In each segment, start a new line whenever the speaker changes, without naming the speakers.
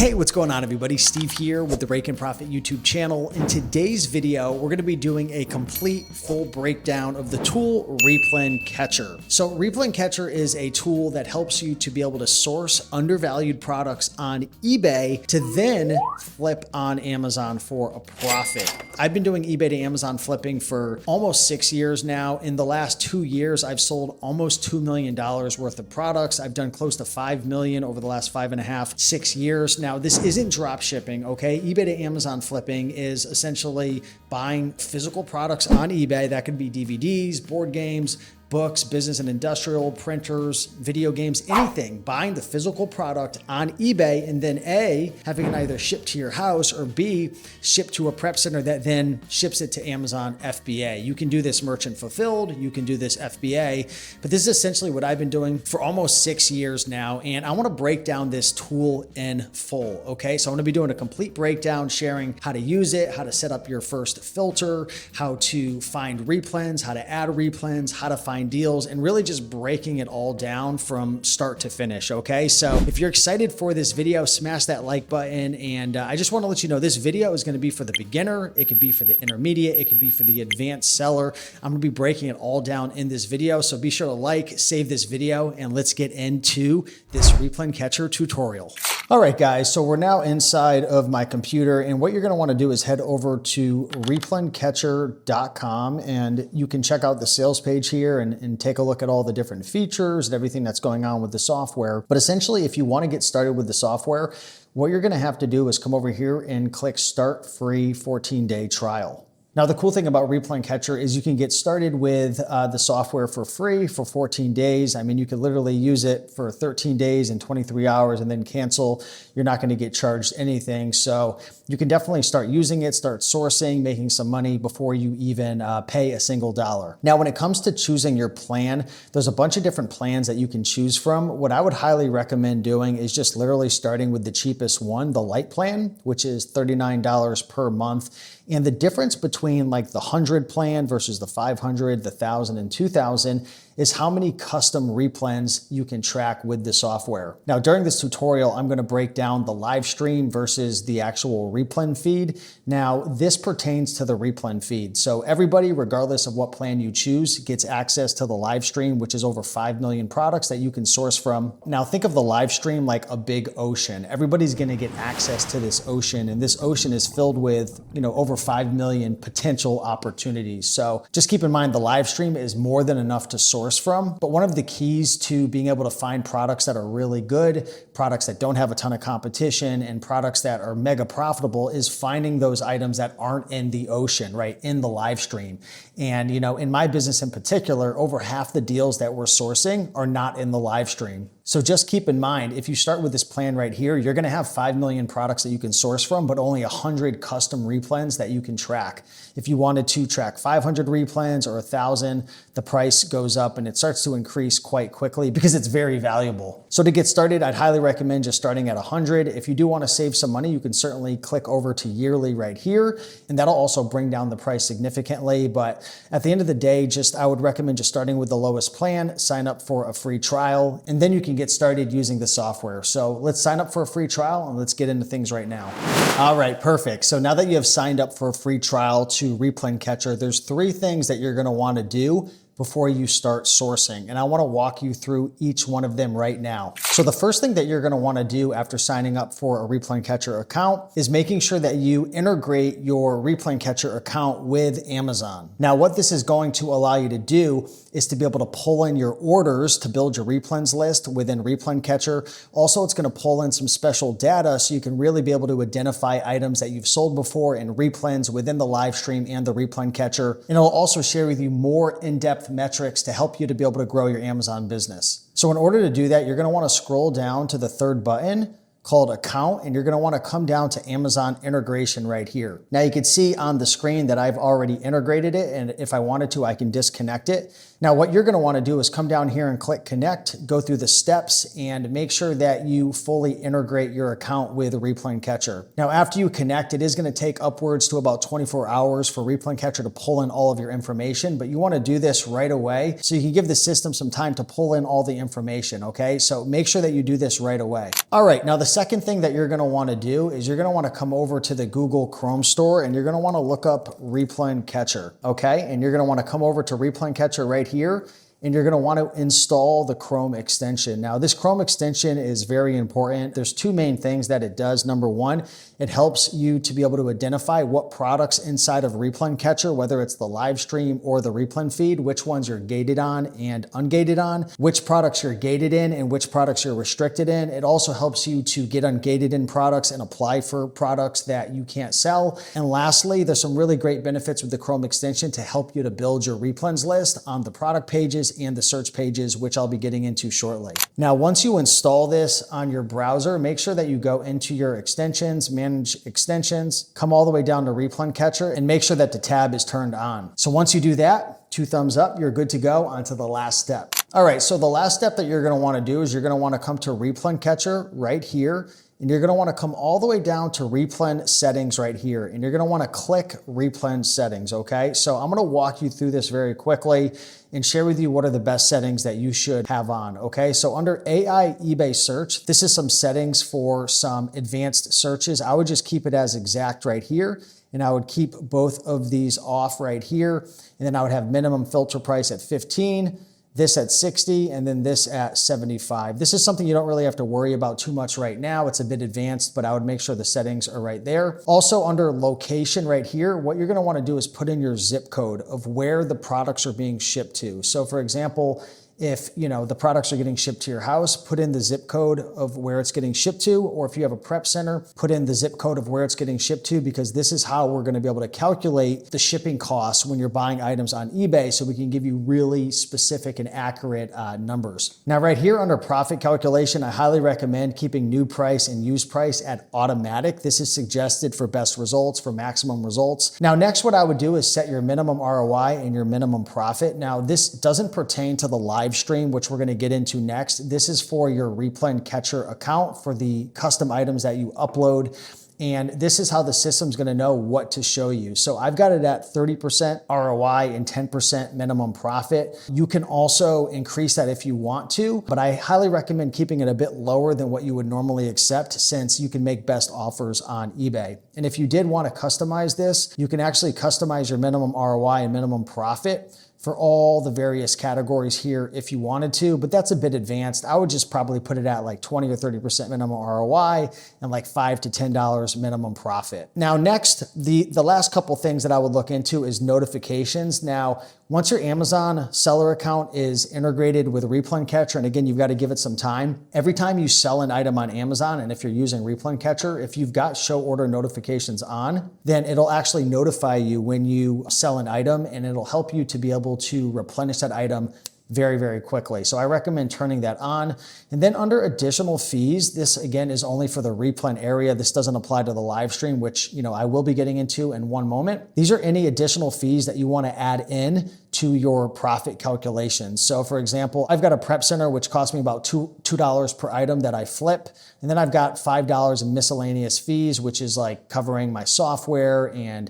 Hey, what's going on, everybody? Steve here with the Rake and Profit YouTube channel. In today's video, we're going to be doing a complete full breakdown of the tool Replen Catcher. So Replen Catcher is a tool that helps you to be able to source undervalued products on eBay to then flip on Amazon for a profit. I've been doing eBay to Amazon flipping for almost 6 years now. In the last 2 years, I've sold almost $2 million worth of products. I've done close to 5 million over the last 5.5, 6 years. Now, this isn't drop shipping, okay? eBay to Amazon flipping is essentially buying physical products on eBay. That could be DVDs, board games, books, business and industrial, printers, video games, anything, buying the physical product on eBay and then A, having it either shipped to your house or B, shipped to a prep center that then ships it to Amazon FBA. You can do this merchant fulfilled, you can do this FBA, but this is essentially what I've been doing for almost 6 years now. And I want to break down this tool in full, okay? So I'm going to be doing a complete breakdown, sharing how to use it, how to set up your first filter, how to find replens, how to add replens, how to find deals, and really just breaking it all down from start to finish, okay? So if you're excited for this video, smash that like button. And I just want to let you know this video is going to be for the beginner. It could be for the intermediate. It could be for the advanced seller. I'm going to be breaking it all down in this video. So be sure to like, save this video, and let's get into this Replen Catcher tutorial. All right, guys, so we're now inside of my computer, and what you're going to want to do is head over to replencatcher.com, and you can check out the sales page here and take a look at all the different features and everything that's going on with the software. But essentially, if you want to get started with the software, what you're going to have to do is come over here and click Start Free 14-Day Trial. Now, the cool thing about Replen Catcher is you can get started with the software for free for 14 days. I mean, you could literally use it for 13 days and 23 hours and then cancel. You're not going to get charged anything. So you can definitely start using it, start sourcing, making some money before you even pay a single dollar. Now, when it comes to choosing your plan, there's a bunch of different plans that you can choose from. What I would highly recommend doing is just literally starting with the cheapest one, the light plan, which is $39 per month. And the difference between like the 100 plan versus the 500, the 1,000 and 2,000 is how many custom replens you can track with the software. Now, during this tutorial, I'm going to break down the live stream versus the actual replen feed. Now, this pertains to the replen feed. So everybody, regardless of what plan you choose, gets access to the live stream, which is over 5 million products that you can source from. Now, think of the live stream like a big ocean. Everybody's going to get access to this ocean, and this ocean is filled with, over 5 million potential opportunities. So just keep in mind the live stream is more than enough to source from. But one of the keys to being able to find products that are really good, products that don't have a ton of competition, and products that are mega profitable is finding those items that aren't in the ocean, right? In the live stream. And, in my business in particular, over half the deals that we're sourcing are not in the live stream. So just keep in mind, if you start with this plan right here, you're going to have 5 million products that you can source from, but only 100 custom replens that you can track. If you wanted to track 500 replens or 1,000, the price goes up and it starts to increase quite quickly because it's very valuable. So to get started, I'd highly recommend just starting at 100. If you do want to save some money, you can certainly click over to yearly right here, and that'll also bring down the price significantly. But at the end of the day, I would recommend just starting with the lowest plan, sign up for a free trial, and then you can get started using the software. So let's sign up for a free trial and let's get into things right now. All right, perfect. So now that you have signed up for a free trial to Replen Catcher, there's 3 things that you're going to want to do before you start sourcing. And I want to walk you through each one of them right now. So the first thing that you're going to want to do after signing up for a Replen Catcher account is making sure that you integrate your Replen Catcher account with Amazon. Now, what this is going to allow you to do is to be able to pull in your orders to build your replens list within Replen Catcher. Also, it's going to pull in some special data so you can really be able to identify items that you've sold before in replens within the live stream and the Replen Catcher. And it'll also share with you more in-depth metrics to help you to be able to grow your Amazon business. So in order to do that, you're going to want to scroll down to the 3rd button called Account, and you're going to want to come down to Amazon integration right here. Now you can see on the screen that I've already integrated it, and if I wanted to, I can disconnect it. Now what you're going to want to do is come down here and click Connect, go through the steps, and make sure that you fully integrate your account with Replen Catcher. Now after you connect, it is going to take upwards to about 24 hours for Replen Catcher to pull in all of your information, but you want to do this right away so you can give the system some time to pull in all the information, okay? So make sure that you do this right away. All right, now the second thing that you're gonna wanna do is you're gonna wanna come over to the Google Chrome store and you're gonna wanna look up Replen Catcher, okay? And you're gonna wanna come over to Replen Catcher right here, and you're gonna wanna install the Chrome extension. Now, this Chrome extension is very important. There's two main things that it does. Number one, it helps you to be able to identify what products inside of Replen Catcher, whether it's the live stream or the Replen feed, which ones you're gated on and ungated on, which products you're gated in and which products you're restricted in. It also helps you to get ungated in products and apply for products that you can't sell. And lastly, there's some really great benefits with the Chrome extension to help you to build your Replens list on the product pages and the search pages, which I'll be getting into shortly. Now, once you install this on your browser, make sure that you go into your extensions, manage extensions, come all the way down to Replen Catcher, and make sure that the tab is turned on. So once you do that, 2 thumbs up, you're good to go on to the last step. All right, so the last step that you're gonna wanna do is you're gonna wanna come to Replen Catcher right here, and you're gonna wanna come all the way down to Replen Settings right here, and you're gonna wanna click Replen Settings, okay? So I'm gonna walk you through this very quickly and share with you what are the best settings that you should have on, okay? So under AI eBay search, this is some settings for some advanced searches. I would just keep it as exact right here, and I would keep both of these off right here, and then I would have minimum filter price at 15, this at 60, and then this at 75. This is something you don't really have to worry about too much right now. It's a bit advanced, but I would make sure the settings are right there. Also under location right here, what you're gonna wanna do is put in your zip code of where the products are being shipped to. So for example, if the products are getting shipped to your house, put in the zip code of where it's getting shipped to, or if you have a prep center, put in the zip code of where it's getting shipped to, because this is how we're gonna be able to calculate the shipping costs when you're buying items on eBay, so we can give you really specific and accurate numbers. Now right here under profit calculation, I highly recommend keeping new price and used price at automatic. This is suggested for best results, for maximum results. Now next, what I would do is set your minimum ROI and your minimum profit. Now this doesn't pertain to the live stream, which we're going to get into next. This is for your Replen Catcher account for the custom items that you upload. And this is how the system's going to know what to show you. So I've got it at 30% ROI and 10% minimum profit. You can also increase that if you want to, but I highly recommend keeping it a bit lower than what you would normally accept, since you can make best offers on eBay. And if you did want to customize this, you can actually customize your minimum ROI and minimum profit for all the various categories here if you wanted to, but that's a bit advanced. I would just probably put it at like 20 or 30% minimum ROI and like $5 to $10 minimum profit. Now next, the last couple things that I would look into is notifications. Now, once your Amazon seller account is integrated with Replen Catcher, and again, you've got to give it some time. Every time you sell an item on Amazon, and if you're using Replen Catcher, if you've got show order notifications on, then it'll actually notify you when you sell an item, and it'll help you to be able to replenish that item very, very quickly. So I recommend turning that on. And then under additional fees, this again is only for the Replen area. This doesn't apply to the live stream, which I will be getting into in one moment. These are any additional fees that you want to add in to your profit calculations. So for example, I've got a prep center, which costs me about $2 per item that I flip. And then I've got $5 in miscellaneous fees, which is like covering my software and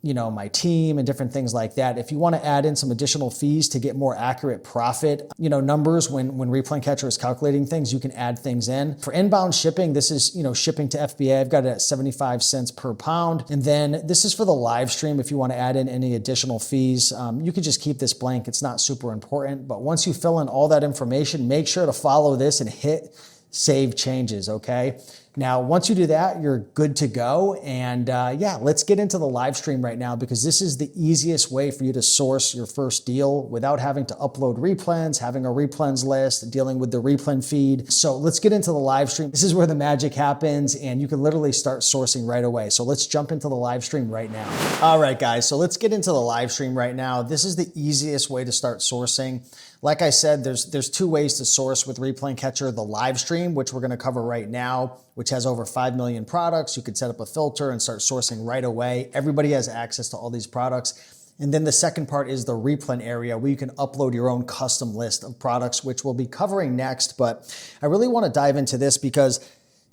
my team and different things like that. If you want to add in some additional fees to get more accurate profit, numbers when Replen Catcher is calculating things, you can add things in. For inbound shipping, this is, shipping to FBA. I've got it at 75 cents per pound. And then this is for the live stream. If you want to add in any additional fees, you can just keep this blank. It's not super important. But once you fill in all that information, make sure to follow this and hit save changes, okay? Now, once you do that, you're good to go. And let's get into the live stream right now, because this is the easiest way for you to source your first deal without having to upload replens, having a replens list, dealing with the replen feed. So let's get into the live stream. This is where the magic happens, and you can literally start sourcing right away. So let's jump into the live stream right now. All right, guys, so let's get into the live stream right now. This is the easiest way to start sourcing. Like I said, there's two ways to source with Replen Catcher: the live stream, which we're going to cover right now, which has over 5 million products. You could set up a filter and start sourcing right away. Everybody has access to all these products. And then the second part is the Replen area, where you can upload your own custom list of products, which we'll be covering next. But I really want to dive into this because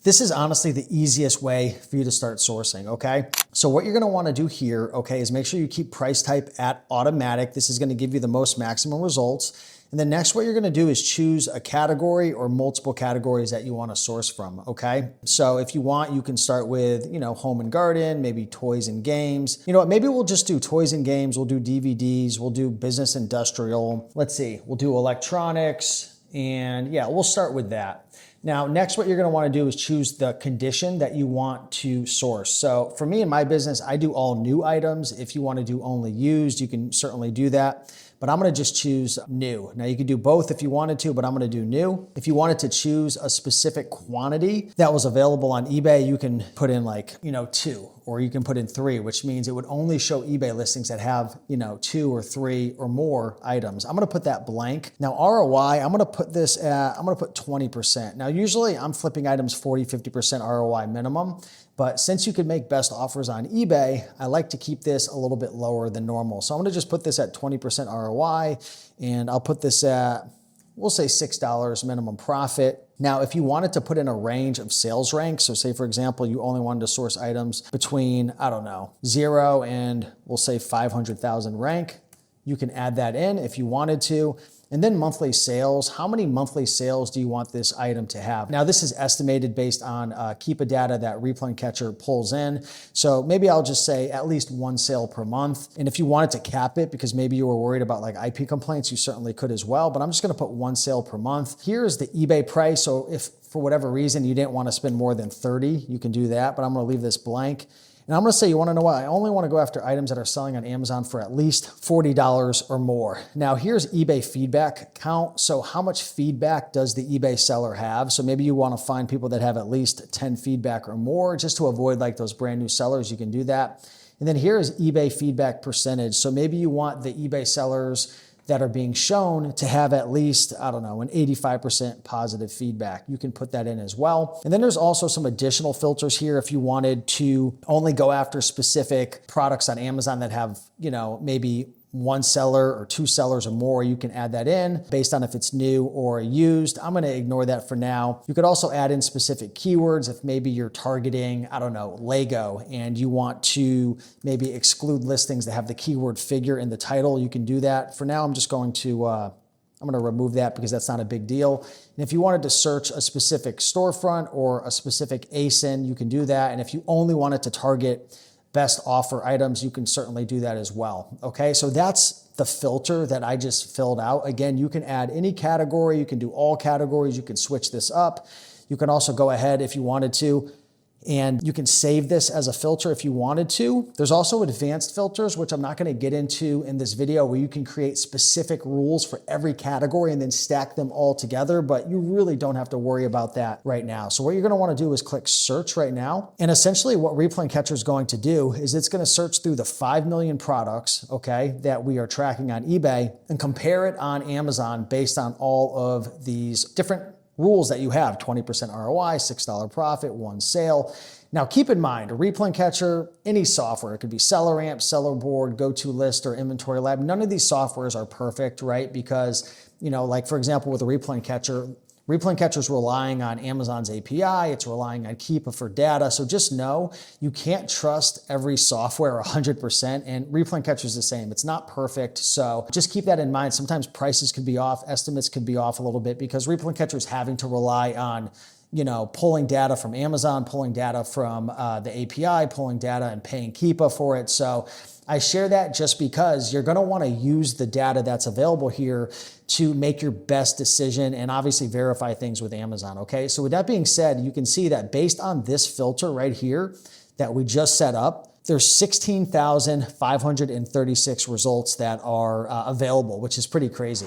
This is honestly the easiest way for you to start sourcing, okay? So what you're gonna wanna do here, okay, is make sure you keep price type at automatic. This is gonna give you the most maximum results. And then next, what you're gonna do is choose a category or multiple categories that you wanna source from, okay? So if you want, you can start with, home and garden, maybe toys and games. You know what, maybe we'll just do toys and games, we'll do DVDs, we'll do business industrial. Let's see, we'll do electronics, and yeah, we'll start with that. Now, next, what you're gonna wanna do is choose the condition that you want to source. So for me in my business, I do all new items. If you wanna do only used, you can certainly do that. But I'm gonna just choose new. Now you could do both if you wanted to, but I'm gonna do new. If you wanted to choose a specific quantity that was available on eBay, you can put in 2, or you can put in 3, which means it would only show eBay listings that have, 2 or 3 or more items. I'm gonna put that blank. Now ROI, I'm gonna put 20%. Now usually I'm flipping items 40, 50% ROI minimum. But since you could make best offers on eBay, I like to keep this a little bit lower than normal. So I'm gonna just put this at 20% ROI, and I'll put this at, we'll say $6 minimum profit. Now, if you wanted to put in a range of sales ranks, so say for example, you only wanted to source items between, 0 and we'll say 500,000 rank, you can add that in if you wanted to. And then monthly sales, how many monthly sales do you want this item to have? Now this is estimated based on Keepa data that Replen Catcher pulls in. So maybe I'll just say at least 1 sale per month. And if you wanted to cap it because maybe you were worried about IP complaints, you certainly could as well, but I'm just gonna put 1 sale per month. Here's the eBay price. So if for whatever reason you didn't wanna spend more than 30, you can do that, but I'm gonna leave this blank. And I'm gonna say, you wanna know what? I only wanna go after items that are selling on Amazon for at least $40 or more. Now here's eBay feedback count. So how much feedback does the eBay seller have? So maybe you wanna find people that have at least 10 feedback or more, just to avoid those brand new sellers, you can do that. And then here is eBay feedback percentage. So maybe you want the eBay sellers that are being shown to have at least, an 85% positive feedback. You can put that in as well. And then there's also some additional filters here if you wanted to only go after specific products on Amazon that have, maybe 1 seller or 2 sellers or more, you can add that in based on if it's new or used. I'm gonna ignore that for now. You could also add in specific keywords if maybe you're targeting, Lego, and you want to maybe exclude listings that have the keyword figure in the title, you can do that. For now, I'm just going to, I'm gonna remove that because that's not a big deal. And if you wanted to search a specific storefront or a specific ASIN, you can do that. And if you only wanted to target best offer items, you can certainly do that as well. Okay, so that's the filter that I just filled out. Again, you can add any category, you can do all categories, you can switch this up. You can also go ahead if you wanted to, and you can save this as a filter if you wanted to. There's also advanced filters, which I'm not gonna get into in this video, where you can create specific rules for every category and then stack them all together, but you really don't have to worry about that right now. So what you're gonna wanna do is click search right now. And essentially what Replen Catcher is going to do is it's gonna search through the 5 million products, okay, that we are tracking on eBay and compare it on Amazon based on all of these different rules that you have: 20% ROI, $6 profit, 1 sale. Now keep in mind, Replen Catcher, any software, it could be SellerAmp, SellerBoard, GoToList, or Inventory Lab. None of these softwares are perfect, right? Because, for example, with a Replen Catcher is relying on Amazon's API, it's relying on Keepa for data. So just know you can't trust every software 100%, and Replen Catcher is the same. It's not perfect. So just keep that in mind. Sometimes prices could be off, estimates could be off a little bit because Replen Catcher is having to rely on pulling data from Amazon, pulling data from the API, pulling data and paying Keepa for it. So I share that just because you're gonna wanna use the data that's available here to make your best decision and obviously verify things with Amazon, okay? So with that being said, you can see that based on this filter right here that we just set up, there's 16,536 results that are available, which is pretty crazy.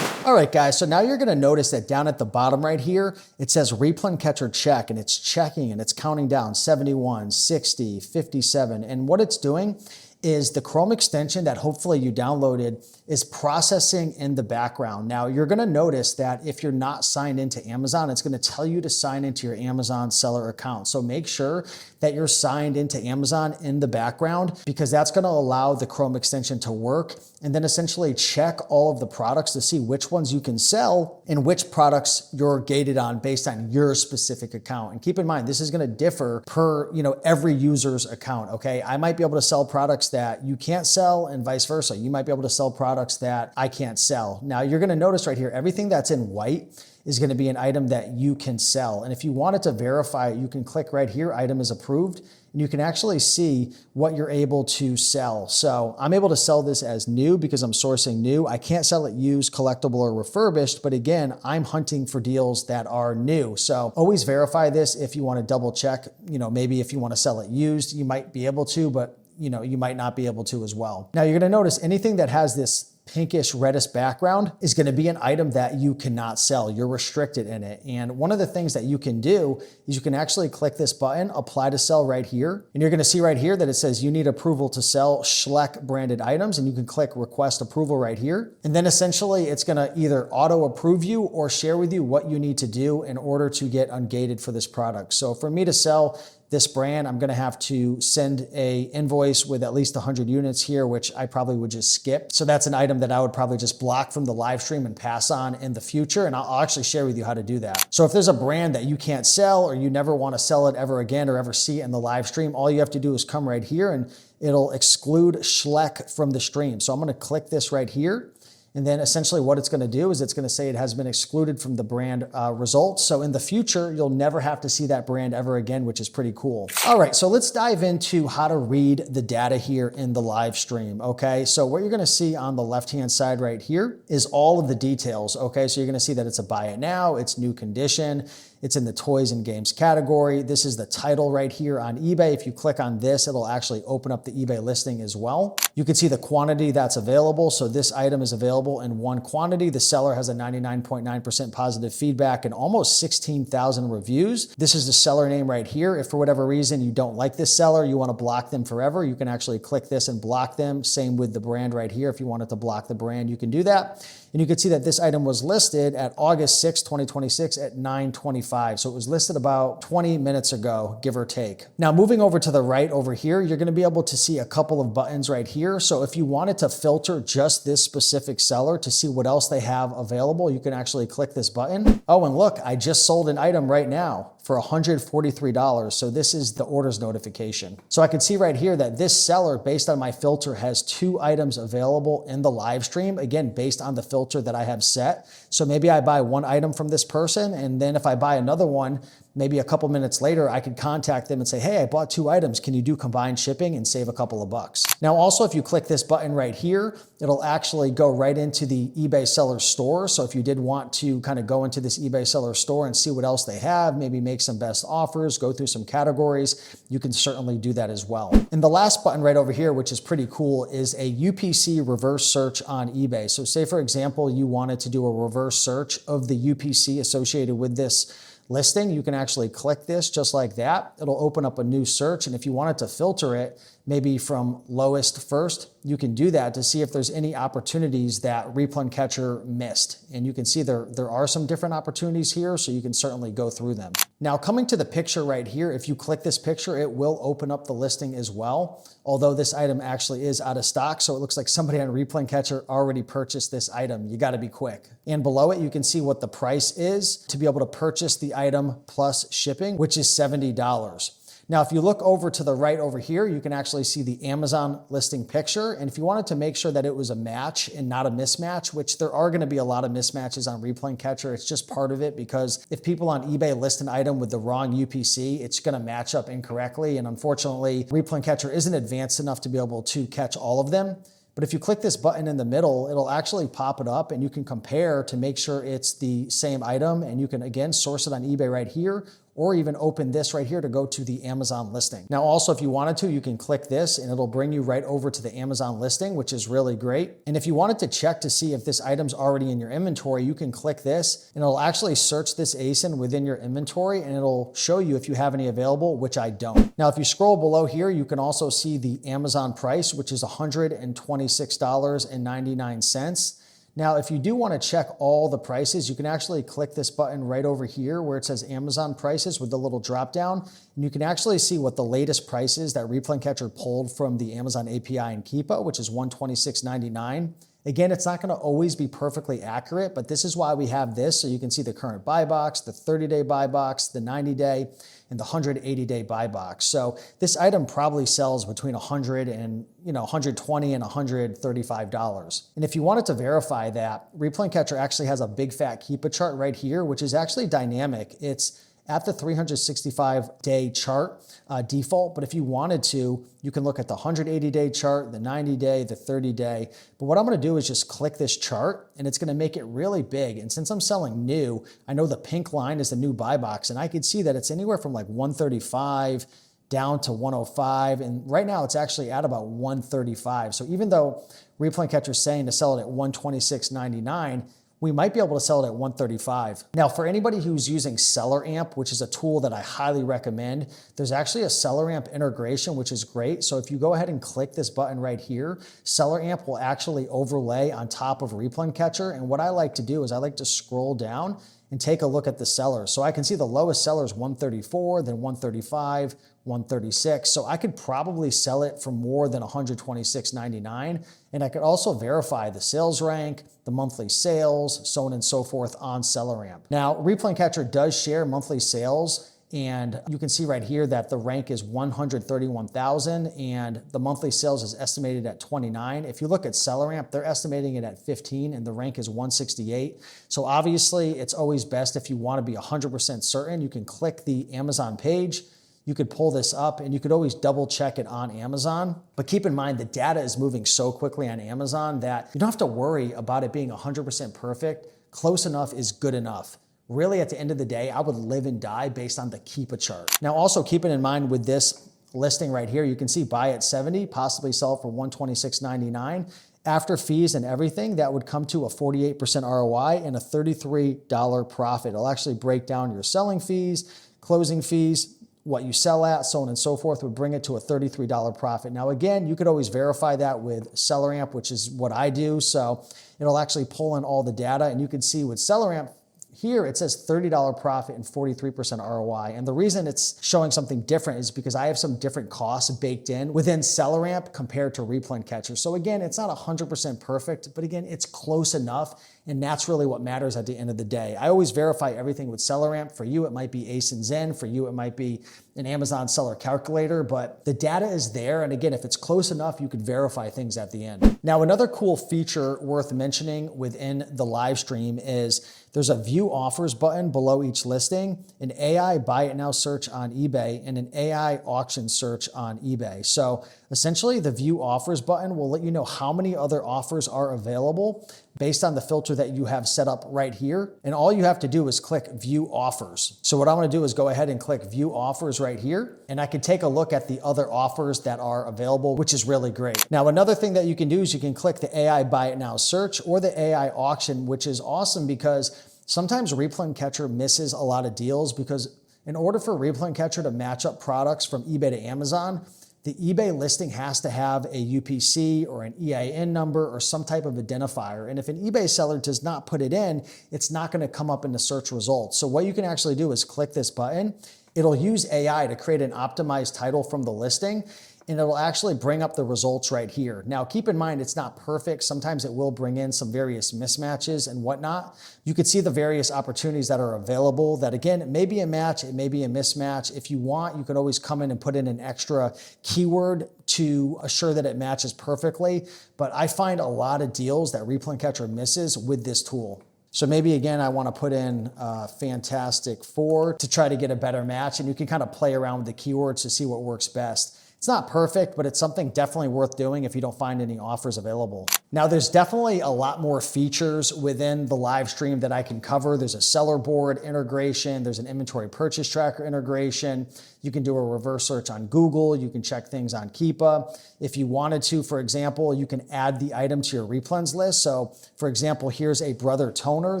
All right, guys, so now you're gonna notice that down at the bottom right here, it says Replen Catcher check, and it's checking and it's counting down 71, 60, 57. And what it's doing is the Chrome extension that hopefully you downloaded is processing in the background. Now you're gonna notice that if you're not signed into Amazon, it's gonna tell you to sign into your Amazon seller account. So make sure that you're signed into Amazon in the background, because that's gonna allow the Chrome extension to work, and then essentially check all of the products to see which ones you can sell and which products you're gated on based on your specific account. And keep in mind, this is gonna differ per every user's account, okay? I might be able to sell products that you can't sell and vice versa. You might be able to sell products that I can't sell. Now you're gonna notice right here, everything that's in white is gonna be an item that you can sell. And if you wanted to verify it, you can click right here, item is approved, and you can actually see what you're able to sell. So I'm able to sell this as new because I'm sourcing new. I can't sell it used, collectible, or refurbished, but again, I'm hunting for deals that are new. So always verify this if you wanna double check. Maybe if you wanna sell it used, you might be able to, but you might not be able to as well. Now you're gonna notice anything that has this pinkish reddish background is going to be an item that you cannot sell. You're restricted in it. And one of the things that you can do is you can actually click this button, apply to sell right here. And you're going to see right here that it says you need approval to sell Schleck branded items. And you can click request approval right here. And then essentially it's going to either auto approve you or share with you what you need to do in order to get ungated for this product. So for me to sell this brand, I'm gonna have to send a invoice with at least 100 units here, which I probably would just skip. So that's an item that I would probably just block from the live stream and pass on in the future. And I'll actually share with you how to do that. So if there's a brand that you can't sell or you never wanna sell it ever again or ever see it in the live stream, all you have to do is come right here and it'll exclude Schleck from the stream. So I'm gonna click this right here. And then essentially what it's gonna do is it's gonna say it has been excluded from the brand results. So in the future, you'll never have to see that brand ever again, which is pretty cool. All right, so let's dive into how to read the data here in the live stream, okay? So what you're gonna see on the left-hand side right here is all of the details, okay? So you're gonna see that it's a buy it now, it's new condition, it's in the toys and games category. This is the title right here on eBay. If you click on this, it'll actually open up the eBay listing as well. You can see the quantity that's available. So this item is available in one quantity. The seller has a 99.9% positive feedback and almost 16,000 reviews. This is the seller name right here. If for whatever reason you don't like this seller, you want to block them forever, you can actually click this and block them. Same with the brand right here. If you wanted to block the brand, you can do that. And you can see that this item was listed at August 6, 2026 at 9:25. So it was listed about 20 minutes ago, give or take. Now moving over to the right over here, you're gonna be able to see a couple of buttons right here. So if you wanted to filter just this specific seller to see what else they have available, you can actually click this button. Oh, and look, I just sold an item right now for $143. So this is the orders notification. So I can see right here that this seller, based on my filter, has 2 items available in the live stream, again, based on the filter that I have set. So maybe I buy 1 item from this person, and then if I buy another one, maybe a couple minutes later, I could contact them and say, hey, I bought 2 items. Can you do combined shipping and save a couple of bucks? Now, also, if you click this button right here, it'll actually go right into the eBay seller store. So if you did want to kind of go into this eBay seller store and see what else they have, maybe make some best offers, go through some categories, you can certainly do that as well. And the last button right over here, which is pretty cool, is a UPC reverse search on eBay. So say, for example, you wanted to do a reverse search of the UPC associated with this listing, you can actually click this just like that. It'll open up a new search. And if you wanted to filter it, maybe from lowest first, you can do that to see if there's any opportunities that Replen Catcher missed. And you can see there are some different opportunities here, so you can certainly go through them. Now, coming to the picture right here, if you click this picture, it will open up the listing as well. Although this item actually is out of stock, so it looks like somebody on Replen Catcher already purchased this item. You gotta be quick. And below it, you can see what the price is to be able to purchase the item plus shipping, which is $70. Now, if you look over to the right over here, you can actually see the Amazon listing picture. And if you wanted to make sure that it was a match and not a mismatch, which there are gonna be a lot of mismatches on Replen Catcher, it's just part of it, because if people on eBay list an item with the wrong UPC, it's gonna match up incorrectly. And unfortunately, Replen Catcher isn't advanced enough to be able to catch all of them. But if you click this button in the middle, it'll actually pop it up and you can compare to make sure it's the same item, and you can again source it on eBay right here, or even open this right here to go to the Amazon listing. Now also, if you wanted to, you can click this and it'll bring you right over to the Amazon listing, which is really great. And if you wanted to check to see if this item's already in your inventory, you can click this and it'll actually search this ASIN within your inventory and it'll show you if you have any available, which I don't. Now, if you scroll below here, you can also see the Amazon price, which is $126.99. Now, if you do want to check all the prices, you can actually click this button right over here where it says Amazon prices with the little drop down. And you can actually see what the latest price is that Replen Catcher pulled from the Amazon API and Keepa, which is $126.99. Again, it's not going to always be perfectly accurate, but this is why we have this. So you can see the current buy box, the 30-day buy box, the 90-day, and the 180-day buy box. So this item probably sells between $100 and $120 and $135. And if you wanted to verify that, Replen Catcher actually has a big fat Keepa chart right here, which is actually dynamic. It's at the 365-day chart default, but if you wanted to, you can look at the 180-day chart, the 90-day, the 30-day. But what I'm going to do is just click this chart and it's going to make it really big. And since I'm selling new, I know the pink line is the new buy box and I could see that it's anywhere from like 135 down to 105. And right now it's actually at about 135. So even though Replen Catcher is saying to sell it at $126.99, we might be able to sell it at $135. Now, for anybody who's using Seller Amp, which is a tool that I highly recommend, there's actually a Seller Amp integration, which is great. So if you go ahead and click this button right here, Seller Amp will actually overlay on top of Replen Catcher. And what I like to do is I like to scroll down and take a look at the sellers. So I can see the lowest seller is 134, then 135, 136. So I could probably sell it for more than $126.99. And I could also verify the sales rank, the monthly sales, so on and so forth on Seller Amp. Now, Replen Catcher does share monthly sales. And you can see right here that the rank is 131,000 and the monthly sales is estimated at 29. If you look at Seller Amp, they're estimating it at 15 and the rank is 168. So obviously it's always best if you want to be 100% certain, you can click the Amazon page. You could pull this up and you could always double check it on Amazon. But keep in mind, the data is moving so quickly on Amazon that you don't have to worry about it being 100% perfect. Close enough is good enough. Really, at the end of the day, I would live and die based on the Keepa chart. Now, also keeping in mind with this listing right here, you can see buy at 70, possibly sell for $126.99. After fees and everything, that would come to a 48% ROI and a $33 profit. It'll actually break down your selling fees, closing fees, what you sell at, so on and so forth, would bring it to a $33 profit. Now, again, you could always verify that with Seller Amp, which is what I do. So it'll actually pull in all the data and you can see with Seller Amp, here it says $30 profit and 43% ROI. And the reason it's showing something different is because I have some different costs baked in within Seller Amp compared to Replen Catcher. So again, it's not 100% perfect, but again, it's close enough. And that's really what matters at the end of the day. I always verify everything with Seller Amp. For you, it might be ASIN Zen. For you, it might be an Amazon seller calculator, but the data is there. And again, if it's close enough, you could verify things at the end. Now, another cool feature worth mentioning within the live stream is there's a view offers button below each listing, an AI buy it now search on eBay, and an AI auction search on eBay. So essentially the view offers button will let you know how many other offers are available based on the filter that you have set up right here. And all you have to do is click view offers. So what I'm going to do is go ahead and click view offers right here. And I can take a look at the other offers that are available, which is really great. Now, another thing that you can do is you can click the AI buy it now search or the AI auction, which is awesome because sometimes Replen Catcher misses a lot of deals because in order for Replen Catcher to match up products from eBay to Amazon, the eBay listing has to have a UPC or an EIN number or some type of identifier. And if an eBay seller does not put it in, it's not going to come up in the search results. So what you can actually do is click this button. It'll use AI to create an optimized title from the listing, and it'll actually bring up the results right here. Now, keep in mind, it's not perfect. Sometimes it will bring in some various mismatches and whatnot. You could see the various opportunities that are available that, again, it may be a match, it may be a mismatch. If you want, you could always come in and put in an extra keyword to assure that it matches perfectly. But I find a lot of deals that Replen Catcher misses with this tool. So maybe again, I want to put in Fantastic 4 to try to get a better match. And you can kind of play around with the keywords to see what works best. It's not perfect, but it's something definitely worth doing if you don't find any offers available. Now, there's definitely a lot more features within the live stream that I can cover. There's a seller board integration. There's an inventory purchase tracker integration. You can do a reverse search on Google. You can check things on Keepa. If you wanted to, for example, you can add the item to your replens list. So for example, here's a brother toner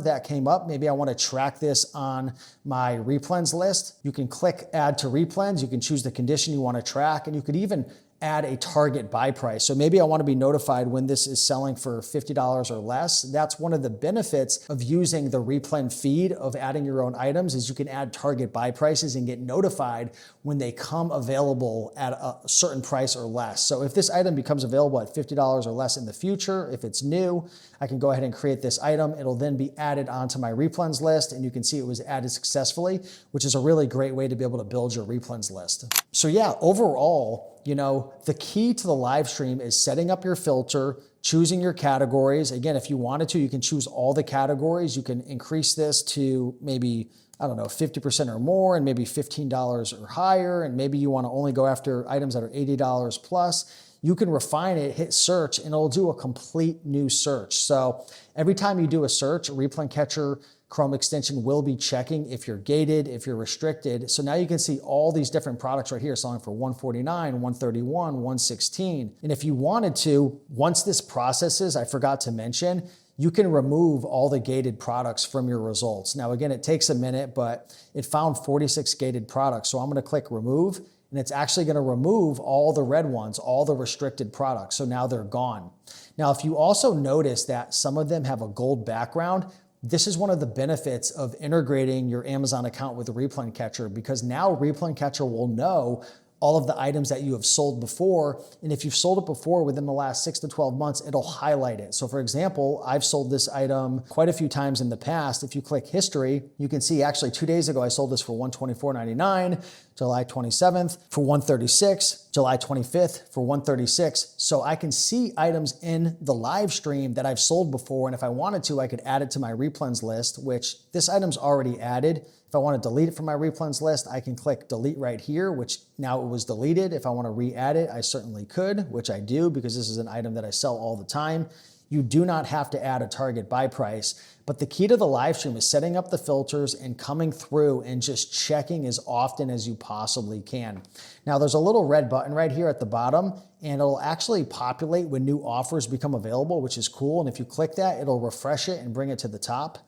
that came up. Maybe I want to track this on my replens list. You can click add to replens. You can choose the condition you want to track, and you could even add a target buy price. So maybe I want to be notified when this is selling for $50 or less. That's one of the benefits of using the Replen feed of adding your own items, is you can add target buy prices and get notified when they come available at a certain price or less. So if this item becomes available at $50 or less in the future, if it's new, I can go ahead and create this item. It'll then be added onto my replens list, and you can see it was added successfully, which is a really great way to be able to build your replens list. So yeah, overall, the key to the live stream is setting up your filter, choosing your categories. Again, if you wanted to, you can choose all the categories. You can increase this to maybe, I don't know, 50% or more, and maybe $15 or higher. And maybe you want to only go after items that are $80 plus. You can refine it, hit search, and it'll do a complete new search. So every time you do a search, a Replen Catcher Chrome extension will be checking if you're gated, if you're restricted. So now you can see all these different products right here selling for $149, $131, $116. And if you wanted to, once this processes, I forgot to mention, you can remove all the gated products from your results. Now, again, it takes a minute, but it found 46 gated products. So I'm going to click remove, and it's actually going to remove all the red ones, all the restricted products. So now they're gone. Now, if you also notice that some of them have a gold background, this is one of the benefits of integrating your Amazon account with the Replen Catcher, because now Replen Catcher will know all of the items that you have sold before. And if you've sold it before within the last 6 to 12 months, it'll highlight it. So for example, I've sold this item quite a few times in the past. If you click history, you can see actually 2 days ago, I sold this for $124.99, July 27th for $136, July 25th for $136. So I can see items in the live stream that I've sold before. And if I wanted to, I could add it to my replens list, which this item's already added. If I want to delete it from my replens list, I can click delete right here, which now it was deleted. If I want to re-add it, I certainly could, which I do because this is an item that I sell all the time. You do not have to add a target buy price, but the key to the live stream is setting up the filters and coming through and just checking as often as you possibly can. Now there's a little red button right here at the bottom, and it'll actually populate when new offers become available, which is cool. And if you click that, it'll refresh it and bring it to the top.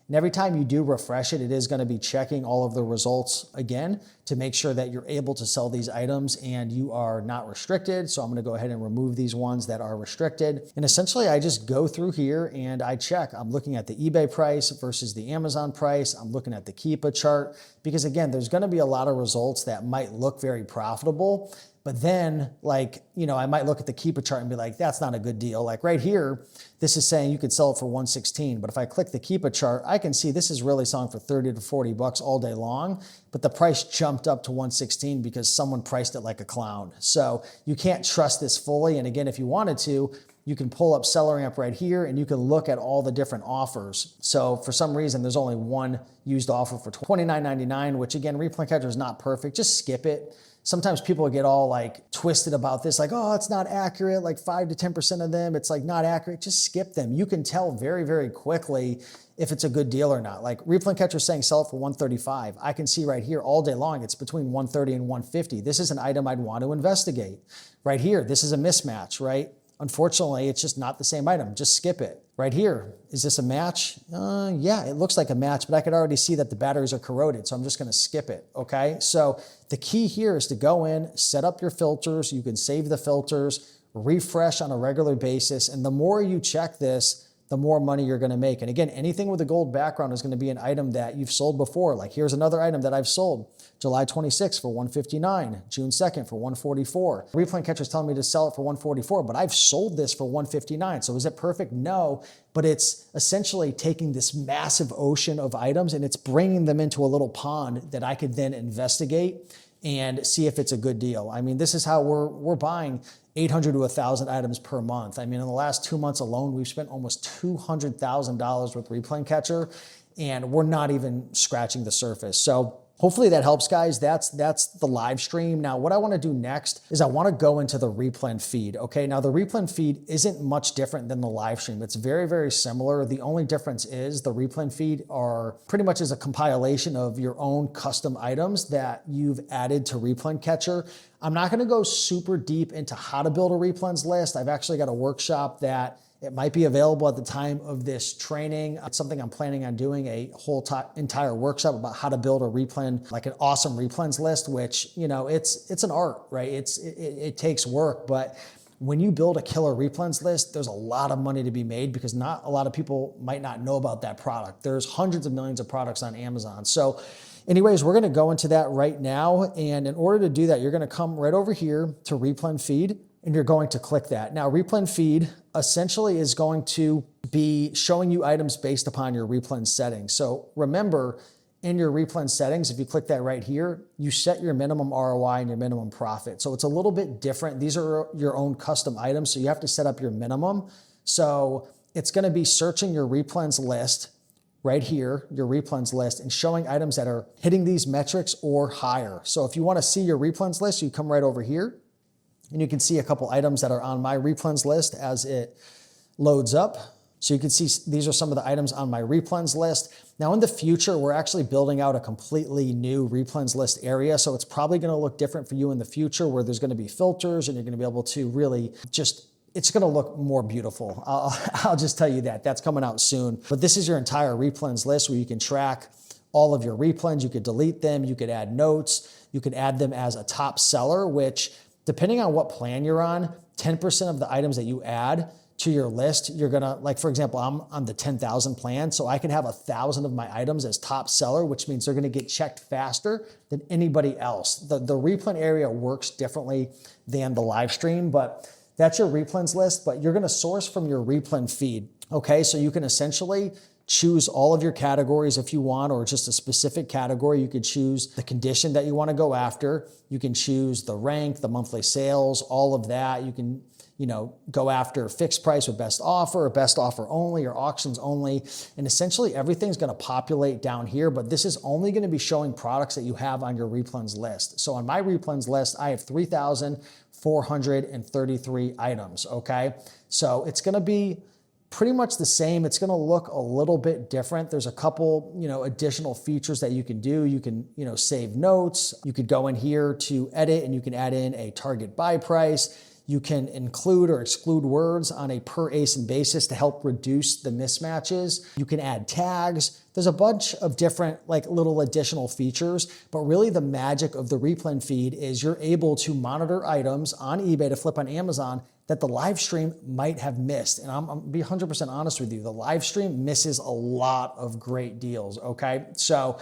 And every time you do refresh it, it is going to be checking all of the results again to make sure that you're able to sell these items and you are not restricted. So I'm going to go ahead and remove these ones that are restricted. And essentially, I just go through here and I check. I'm looking at the eBay price versus the Amazon price. I'm looking at the Keepa chart because, again, there's going to be a lot of results that might look very profitable. But then, I might look at the Keepa chart and be like, that's not a good deal. Like right here, this is saying you could sell it for $116. But if I click the Keepa chart, I can see this is really selling for 30 to 40 bucks all day long. But the price jumped up to $116 because someone priced it like a clown. So you can't trust this fully. And again, if you wanted to, you can pull up SellerAmp right here and you can look at all the different offers. So for some reason, there's only one used offer for $29.99, which again, Replen Catcher is not perfect. Just skip it. Sometimes people get all twisted about this, oh, it's not accurate, 5 to 10% of them, it's not accurate. Just skip them. You can tell very, very quickly if it's a good deal or not. Replen Catcher is saying sell it for $135. I can see right here all day long, it's between $130 and $150. This is an item I'd want to investigate. Right here, this is a mismatch, right? Unfortunately, it's just not the same item. Just skip it. Right here, is this a match? Yeah, it looks like a match, but I could already see that the batteries are corroded, so I'm just gonna skip it, okay? So the key here is to go in, set up your filters. You can save the filters, refresh on a regular basis, and the more you check this, the more money you're gonna make. And again, anything with a gold background is gonna be an item that you've sold before. Here's another item that I've sold. July 26th for $159, June 2nd for $144. Replen Catcher is telling me to sell it for $144, but I've sold this for $159. So is it perfect? No, but it's essentially taking this massive ocean of items and it's bringing them into a little pond that I could then investigate and see if it's a good deal. I mean, this is how we're buying 800 to 1,000 items per month. I mean, in the last 2 months alone, we've spent almost $200,000 with Replen Catcher, and we're not even scratching the surface. So Hopefully that helps, guys. That's the live stream. Now, what I want to do next is I want to go into the Replen feed. Okay, now the Replen feed isn't much different than the live stream. It's very, very similar. The only difference is the Replen feed are pretty much is a compilation of your own custom items that you've added to Replen Catcher. I'm not going to go super deep into how to build a Replens list. I've actually got a workshop that it might be available at the time of this training. It's something I'm planning on doing, a whole entire workshop about how to build a Replen, like an awesome Replens list, which, you know, it's an art, right? It takes work, but when you build a killer Replens list, there's a lot of money to be made because not a lot of people might not know about that product. There's hundreds of millions of products on Amazon. So anyways, we're gonna go into that right now. And in order to do that, you're gonna come right over here to Replen feed, and you're going to click that. Now, Replen feed essentially is going to be showing you items based upon your Replen settings. So remember, in your Replen settings, if you click that right here, you set your minimum ROI and your minimum profit. So it's a little bit different. These are your own custom items, so you have to set up your minimum. So it's gonna be searching your Replens list right here, your Replens list, and showing items that are hitting these metrics or higher. So if you wanna see your Replens list, you come right over here, and you can see a couple items that are on my Replens list as it loads up. So you can see these are some of the items on my Replens list. Now in the future, we're actually building out a completely new Replens list area. So it's probably gonna look different for you in the future where there's gonna be filters and you're gonna be able to really just, it's gonna look more beautiful. I'll just tell you that. That's coming out soon. But this is your entire Replens list where you can track all of your Replens. You could delete them, you could add notes, you could add them as a top seller, which depending on what plan you're on, 10% of the items that you add to your list, you're gonna, like for example, I'm on the 10,000 plan, so I can have 1,000 of my items as top seller, which means they're gonna get checked faster than anybody else. The Replen area works differently than the live stream, but that's your Replens list, but you're gonna source from your Replen feed, okay? So you can essentially choose all of your categories if you want, or just a specific category. You could choose the condition that you want to go after. You can choose the rank, the monthly sales, all of that. You can, you know, go after fixed price or best offer only, or auctions only. And essentially everything's going to populate down here, but this is only going to be showing products that you have on your Replens list. So on my Replens list, I have 3,433 items, okay? So it's going to be pretty much the same. It's gonna look a little bit different. There's a couple, you know, additional features that you can do. You can, you know, save notes. You could go in here to edit and you can add in a target buy price. You can include or exclude words on a per ASIN basis to help reduce the mismatches. You can add tags. There's a bunch of different like little additional features, but really the magic of the Replen feed is you're able to monitor items on eBay to flip on Amazon that the live stream might have missed. And I'm gonna be 100% honest with you, the live stream misses a lot of great deals, okay? So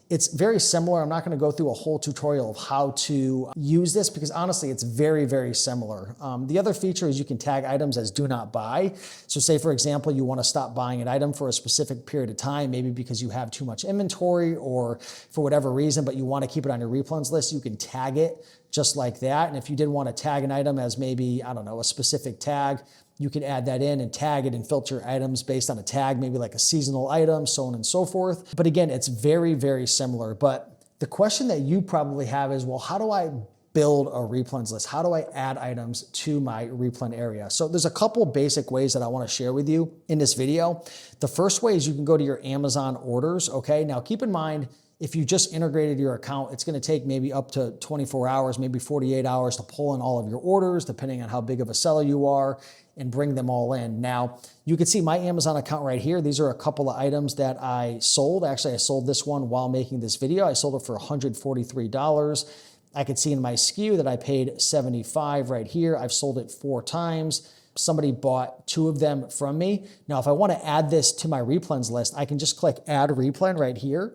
it's very similar. I'm not gonna go through a whole tutorial of how to use this because honestly, it's very, very similar. The other feature is you can tag items as do not buy. So say for example, you wanna stop buying an item for a specific period of time, maybe because you have too much inventory or for whatever reason, but you wanna keep it on your Replens list, you can tag it just like that. And if you did wanna tag an item as maybe, I don't know, a specific tag, you can add that in and tag it and filter items based on a tag, maybe like a seasonal item, so on and so forth. But again, it's very, very similar. But the question that you probably have is, well, how do I build a Replens list? How do I add items to my Replen area? So there's a couple basic ways that I wanna share with you in this video. The first way is you can go to your Amazon orders, okay? Now keep in mind, if you just integrated your account, it's gonna take maybe up to 24 hours, maybe 48 hours to pull in all of your orders, depending on how big of a seller you are, and bring them all in. Now, you can see my Amazon account right here. These are a couple of items that I sold. Actually, I sold this one while making this video. I sold it for $143. I could see in my SKU that I paid $75 right here. I've sold it 4 times. Somebody bought 2 of them from me. Now, if I wanna add this to my Replens list, I can just click Add Replen right here.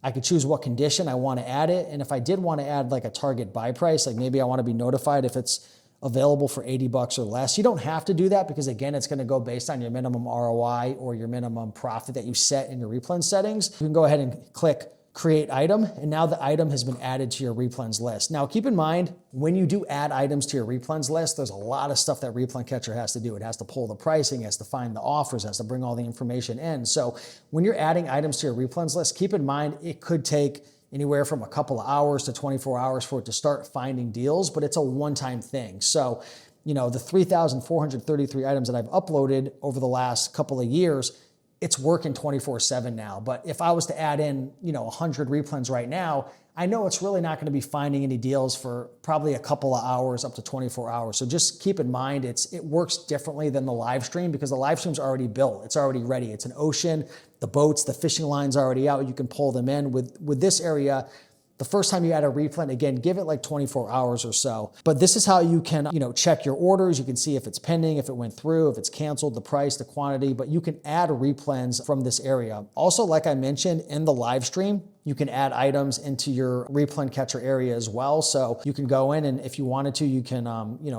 I could choose what condition I want to add it. And if I did want to add like a target buy price, like maybe I want to be notified if it's available for 80 bucks or less. You don't have to do that because again, it's going to go based on your minimum ROI or your minimum profit that you set in your Replen settings. You can go ahead and click create item, and now the item has been added to your Replens list. Now keep in mind, when you do add items to your Replens list, there's a lot of stuff that Replen Catcher has to do. It has to pull the pricing, it has to find the offers, it has to bring all the information in. So when you're adding items to your Replens list, keep in mind, it could take anywhere from a couple of hours to 24 hours for it to start finding deals, but it's a one-time thing. So, the 3,433 items that I've uploaded over the last couple of years, it's working 24/7 now. But if I was to add in, 100 replens right now, I know it's really not going to be finding any deals for probably a couple of hours up to 24 hours. So just keep in mind, it works differently than the live stream because the live stream's already built. It's already ready. It's an ocean, the boats, the fishing line's already out. You can pull them in. With this area, the first time you add a replen, again, give it like 24 hours or so. But this is how you can, check your orders. You can see if it's pending, if it went through, if it's canceled, the price, the quantity, but you can add replens from this area. Also, like I mentioned in the live stream, you can add items into your replen catcher area as well. So you can go in and if you wanted to, you can,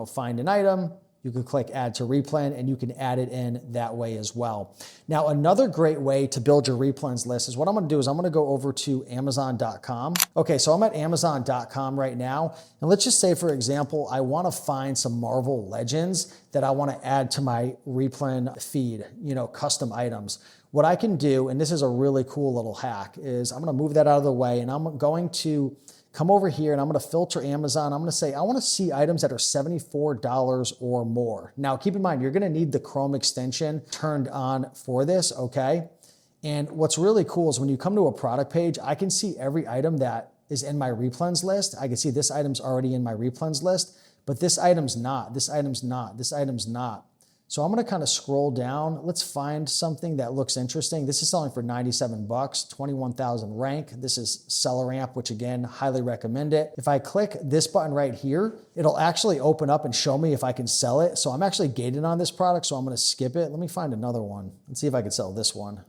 find an item. You can click add to replen and you can add it in that way as well. Now, another great way to build your replens list is what I'm going to do is I'm going to go over to Amazon.com. Okay, so I'm at Amazon.com right now. And let's just say, for example, I want to find some Marvel Legends that I want to add to my replen feed, custom items. What I can do, and this is a really cool little hack, is I'm going to move that out of the way and I'm going to come over here and I'm going to filter Amazon. I'm going to say, I want to see items that are $74 or more. Now, keep in mind, you're going to need the Chrome extension turned on for this, okay? And what's really cool is when you come to a product page, I can see every item that is in my replens list. I can see this item's already in my replens list, but this item's not, this item's not, this item's not. So I'm going to kind of scroll down. Let's find something that looks interesting. This is selling for 97 bucks, 21,000 rank. This is SellerAmp, which again, highly recommend it. If I click this button right here, it'll actually open up and show me if I can sell it. So I'm actually gated on this product, so I'm going to skip it. Let me find another one. Let's see if I can sell this one.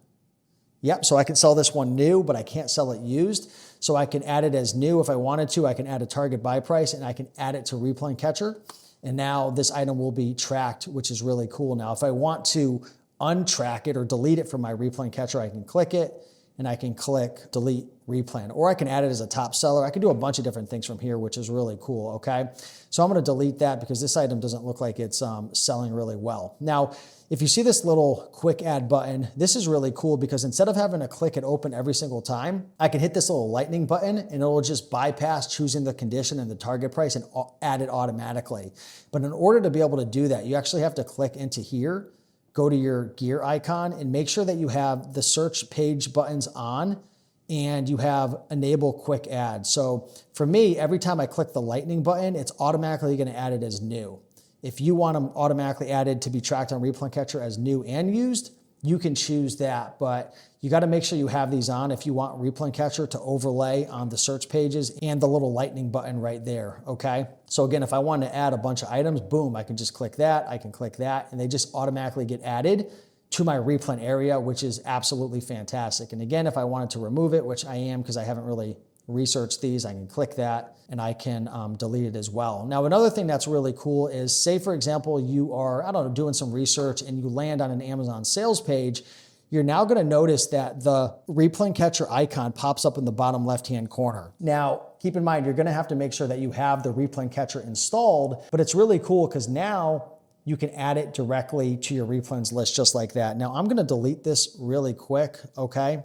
Yep, so I can sell this one new, but I can't sell it used. So I can add it as new if I wanted to. I can add a target buy price and I can add it to replen catcher. And now this item will be tracked, which is really cool. Now, if I want to untrack it or delete it from my replen catcher, I can click it and I can click delete replen, or I can add it as a top seller. I can do a bunch of different things from here, which is really cool, okay? So I'm gonna delete that because this item doesn't look like it's selling really well. Now, if you see this little quick add button, this is really cool because instead of having to click it open every single time, I can hit this little lightning button and it'll just bypass choosing the condition and the target price and add it automatically. But in order to be able to do that, you actually have to click into here, go to your gear icon and make sure that you have the search page buttons on and you have enable quick add. So for me, every time I click the lightning button, it's automatically gonna add it as new. If you want them automatically added to be tracked on replen catcher as new and used, you can choose that, but you got to make sure you have these on if you want replen catcher to overlay on the search pages and the little lightning button right there, okay? So again, if I want to add a bunch of items, boom, I can just click that, I can click that, and they just automatically get added to my replen area, which is absolutely fantastic. And again, if I wanted to remove it, which I am because I haven't really research these, I can click that and I can delete it as well. Now, another thing that's really cool is, say for example, you are, I don't know, doing some research and you land on an Amazon sales page, you're now gonna notice that the replen catcher icon pops up in the bottom left-hand corner. Now, keep in mind, you're gonna have to make sure that you have the replen catcher installed, but it's really cool because now you can add it directly to your replens list just like that. Now, I'm gonna delete this really quick, okay?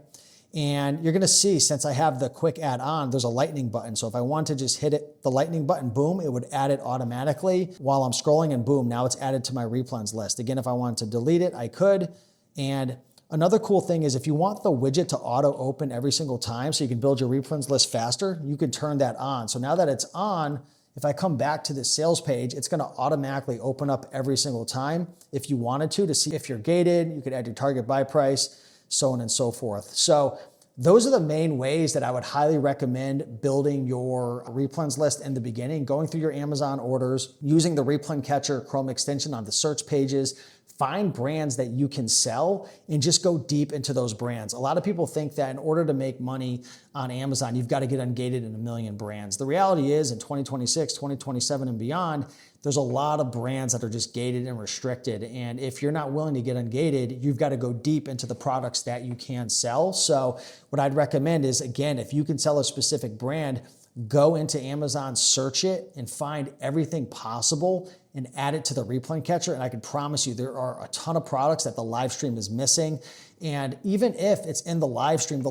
And you're gonna see, since I have the quick add on, there's a lightning button. So if I want to just hit it, the lightning button, boom, it would add it automatically while I'm scrolling and boom, now it's added to my replens list. Again, if I wanted to delete it, I could. And another cool thing is if you want the widget to auto open every single time so you can build your replens list faster, you can turn that on. So now that it's on, if I come back to this sales page, it's gonna automatically open up every single time. If you wanted to see if you're gated, you could add your target buy price, so on and so forth. So those are the main ways that I would highly recommend building your replens list in the beginning, going through your Amazon orders, using the replen catcher Chrome extension on the search pages, find brands that you can sell and just go deep into those brands. A lot of people think that in order to make money on Amazon, you've got to get ungated in 1 million brands. The reality is in 2026, 2027 and beyond, there's a lot of brands that are just gated and restricted. And if you're not willing to get ungated, you've got to go deep into the products that you can sell. So what I'd recommend is, again, if you can sell a specific brand, go into Amazon, search it, and find everything possible and add it to the Replen catcher. And I can promise you there are a ton of products that the live stream is missing. And even if it's in the live stream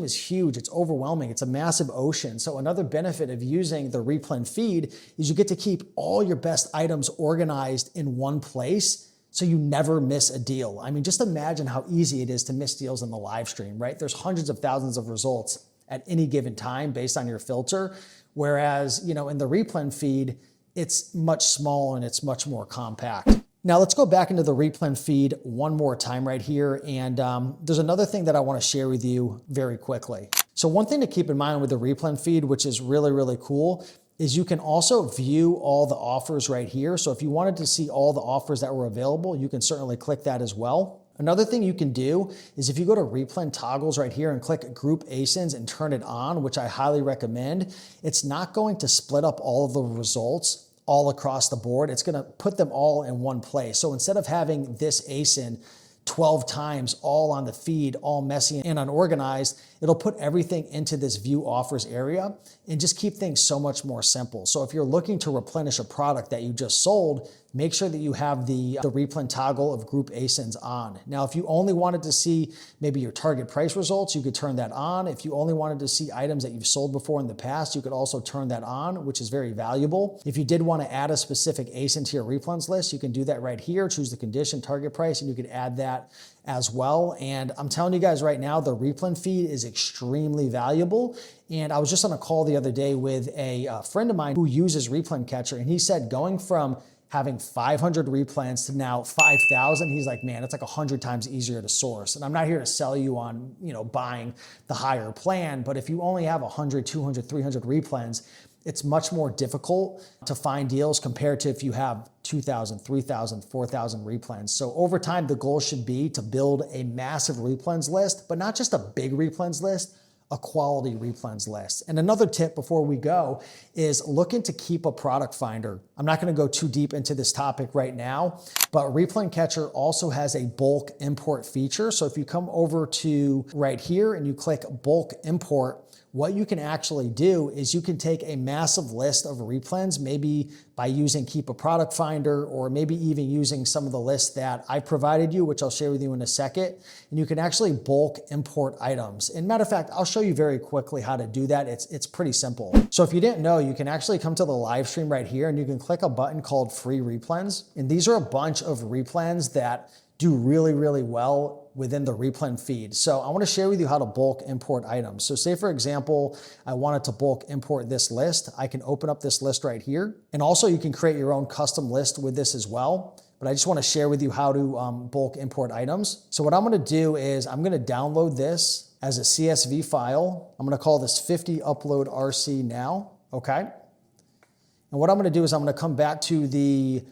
is huge, it's overwhelming, it's a massive ocean. So another benefit of using the Replen feed is you get to keep all your best items organized in one place so you never miss a deal. I mean, just imagine how easy it is to miss deals in the live stream, right? There's hundreds of thousands of results at any given time based on your filter. Whereas, in the Replen feed, it's much smaller and it's much more compact. Now let's go back into the Replen feed one more time right here. And there's another thing that I want to share with you very quickly. So one thing to keep in mind with the Replen feed, which is really, really cool, is you can also view all the offers right here. So if you wanted to see all the offers that were available, you can certainly click that as well. Another thing you can do is if you go to Replen toggles right here and click group ASINs and turn it on, which I highly recommend, it's not going to split up all of the results all across the board. It's going to put them all in one place. So instead of having this ASIN 12 times all on the feed, all messy and unorganized, it'll put everything into this view offers area and just keep things so much more simple. So if you're looking to replenish a product that you just sold, make sure that you have the Replen toggle of group ASINs on. Now, if you only wanted to see maybe your target price results, you could turn that on. If you only wanted to see items that you've sold before in the past, you could also turn that on, which is very valuable. If you did want to add a specific ASIN to your Replen's list, you can do that right here, choose the condition, target price, and you could add that as well. And I'm telling you guys right now, the Replen feed is extremely valuable. And I was just on a call the other day with a friend of mine who uses Replen Catcher, and he said going from having 500 replens to now 5,000, he's like, man, it's like 100 times easier to source. And I'm not here to sell you on, buying the higher plan, but if you only have 100, 200, 300 replens, it's much more difficult to find deals compared to if you have 2,000, 3,000, 4,000 replens. So over time, the goal should be to build a massive replens list, but not just a big replens list, a quality replens list. And another tip before we go is looking to keep a product finder. I'm not going to go too deep into this topic right now, but Replen Catcher also has a bulk import feature. So if you come over to right here and you click bulk import, what you can actually do is you can take a massive list of replens, maybe by using Keep a Product Finder, or maybe even using some of the lists that I provided you, which I'll share with you in a second. And you can actually bulk import items. And matter of fact, I'll show you very quickly how to do that. It's pretty simple. So if you didn't know, you can actually come to the live stream right here and you can click a button called Free Replens. And these are a bunch of replens that do really, really well within the Replen feed. So I want to share with you how to bulk import items. So say for example, I wanted to bulk import this list. I can open up this list right here. And also you can create your own custom list with this as well. But I just want to share with you how to bulk import items. So what I'm going to do is I'm going to download this as a CSV file. I'm going to call this 50 upload RC now. Okay. And what I'm going to do is I'm going to come back to the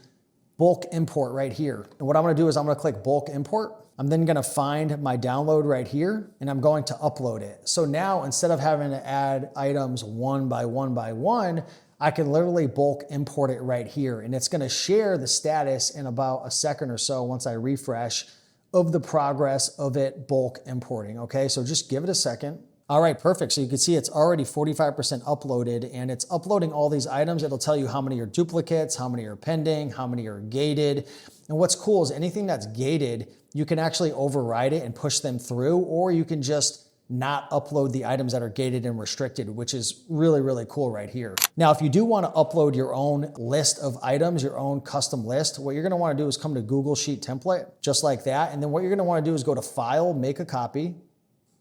bulk import right here. And what I'm going to do is I'm going to click bulk import. I'm then going to find my download right here and I'm going to upload it. So now instead of having to add items one by one by one, I can literally bulk import it right here. And it's going to share the status in about a second or so once I refresh of the progress of it bulk importing. Okay, so just give it a second. All right, perfect. So you can see it's already 45% uploaded and it's uploading all these items. It'll tell you how many are duplicates, how many are pending, how many are gated. And what's cool is anything that's gated, you can actually override it and push them through, or you can just not upload the items that are gated and restricted, which is really, really cool right here. Now, if you do want to upload your own list of items, your own custom list, what you're going to want to do is come to Google Sheet Template, just like that. And then what you're going to want to do is go to File, Make a Copy.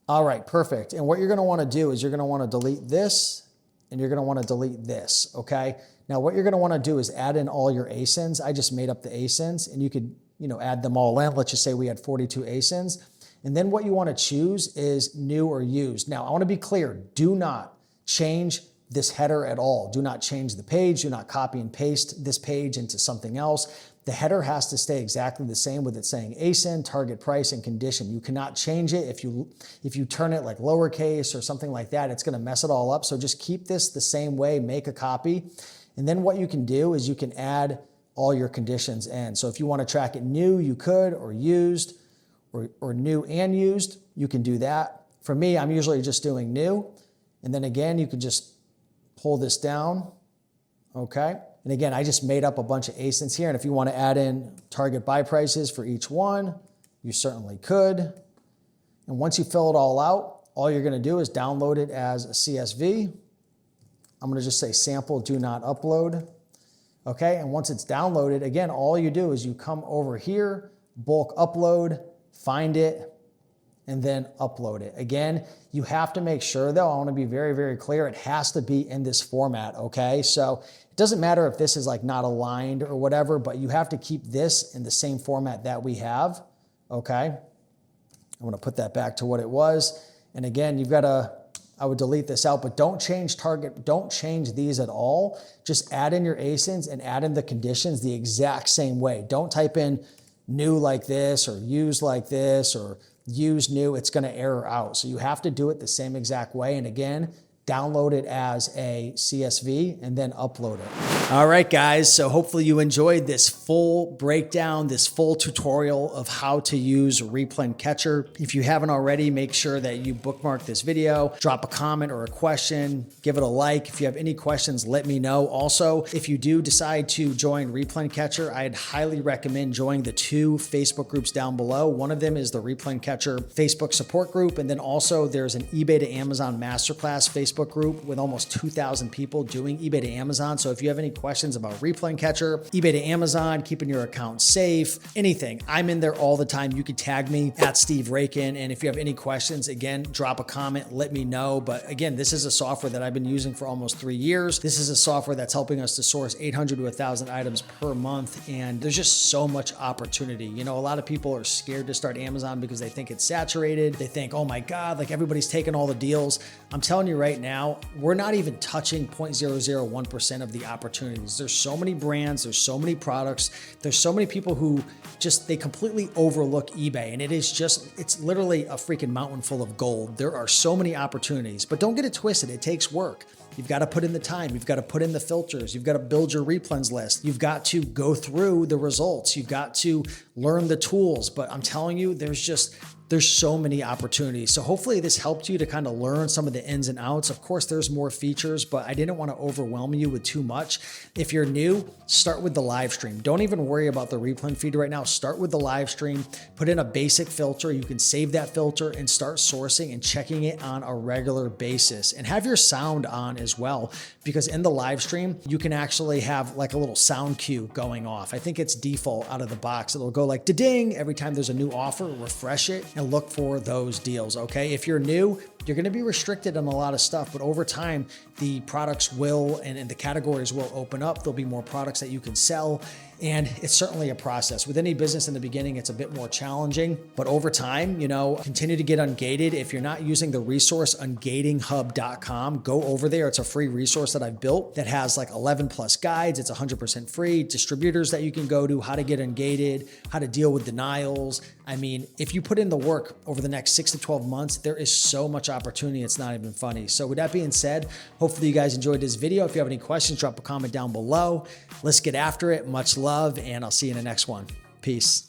All right, perfect. And what you're going to want to do is you're going to want to delete this and you're going to want to delete this, okay? Now, what you're going to want to do is add in all your ASINs. I just made up the ASINs and you could, add them all in. Let's just say we had 42 ASINs. And then what you want to choose is new or used. Now, I want to be clear. Do not change this header at all. Do not change the page. Do not copy and paste this page into something else. The header has to stay exactly the same with it saying ASIN, target price, and condition. You cannot change it. If you turn it like lowercase or something like that, it's going to mess it all up. So just keep this the same way, make a copy. And then what you can do is you can add all your conditions in. So if you want to track it new, you could, or used, or new and used, you can do that. For me, I'm usually just doing new. And then again, you can just pull this down, okay? And again, I just made up a bunch of ASINs here, and if you want to add in target buy prices for each one, you certainly could. And once you fill it all out, all you're going to do is download it as a CSV. I'm going to just say sample, do not upload. Okay, and once it's downloaded, again, all you do is you come over here, bulk upload, find it, and then upload it. Again, you have to make sure though, I want to be very, very clear, it has to be in this format, okay? So it doesn't matter if this is like not aligned or whatever, but you have to keep this in the same format that we have, okay? I'm going to put that back to what it was. And again, you've got to, I would delete this out, but don't change target, don't change these at all. Just add in your ASINs and add in the conditions the exact same way. Don't type in new like this or use like this or use new, it's going to error out. So you have to do it the same exact way. And again, download it as a CSV and then upload it. All right, guys. So hopefully you enjoyed this full breakdown, this full tutorial of how to use Replen Catcher. If you haven't already, make sure that you bookmark this video, drop a comment or a question, give it a like. If you have any questions, let me know. Also, if you do decide to join Replen Catcher, I'd highly recommend joining the 2 Facebook groups down below. One of them is the Replen Catcher Facebook support group. And then also there's an eBay to Amazon masterclass Facebook group with almost 2,000 people doing eBay to Amazon. So if you have any questions about Replen Catcher, eBay to Amazon, keeping your account safe, anything, I'm in there all the time. You can tag me at Steve Rakin. And if you have any questions, again, drop a comment, let me know. But again, this is a software that I've been using for almost 3 years. This is a software that's helping us to source 800 to 1,000 items per month. And there's just so much opportunity. You know, a lot of people are scared to start Amazon because they think it's saturated. They think, oh my God, like everybody's taking all the deals. I'm telling you right now, we're not even touching 0.001% of the opportunities. There's so many brands, there's so many products, there's so many people who just, they completely overlook eBay. And it is just, it's literally a freaking mountain full of gold. There are so many opportunities, but don't get it twisted. It takes work. You've got to put in the time. You've got to put in the filters. You've got to build your replens list. You've got to go through the results. You've got to learn the tools. But I'm telling you, there's so many opportunities. So hopefully this helped you to kind of learn some of the ins and outs. Of course, there's more features, but I didn't want to overwhelm you with too much. If you're new, start with the live stream. Don't even worry about the Replen feed right now. Start with the live stream, put in a basic filter. You can save that filter and start sourcing and checking it on a regular basis, and have your sound on as well, because in the live stream, you can actually have like a little sound cue going off. I think it's default out of the box. It'll go like da-ding every time there's a new offer, refresh it and look for those deals, okay? If you're new, you're gonna be restricted on a lot of stuff, but over time, the products will, and the categories will open up. There'll be more products that you can sell. And it's certainly a process. With any business in the beginning, it's a bit more challenging, but over time, you know, continue to get ungated. If you're not using the resource ungatinghub.com, go over there. It's a free resource that I've built that has like 11 plus guides. It's 100% free. Distributors that you can go to, how to get ungated, how to deal with denials. I mean, if you put in the work over the next 6 to 12 months, there is so much opportunity. It's not even funny. So with that being said, hopefully you guys enjoyed this video. If you have any questions, drop a comment down below. Let's get after it. Much love, and I'll see you in the next one. Peace.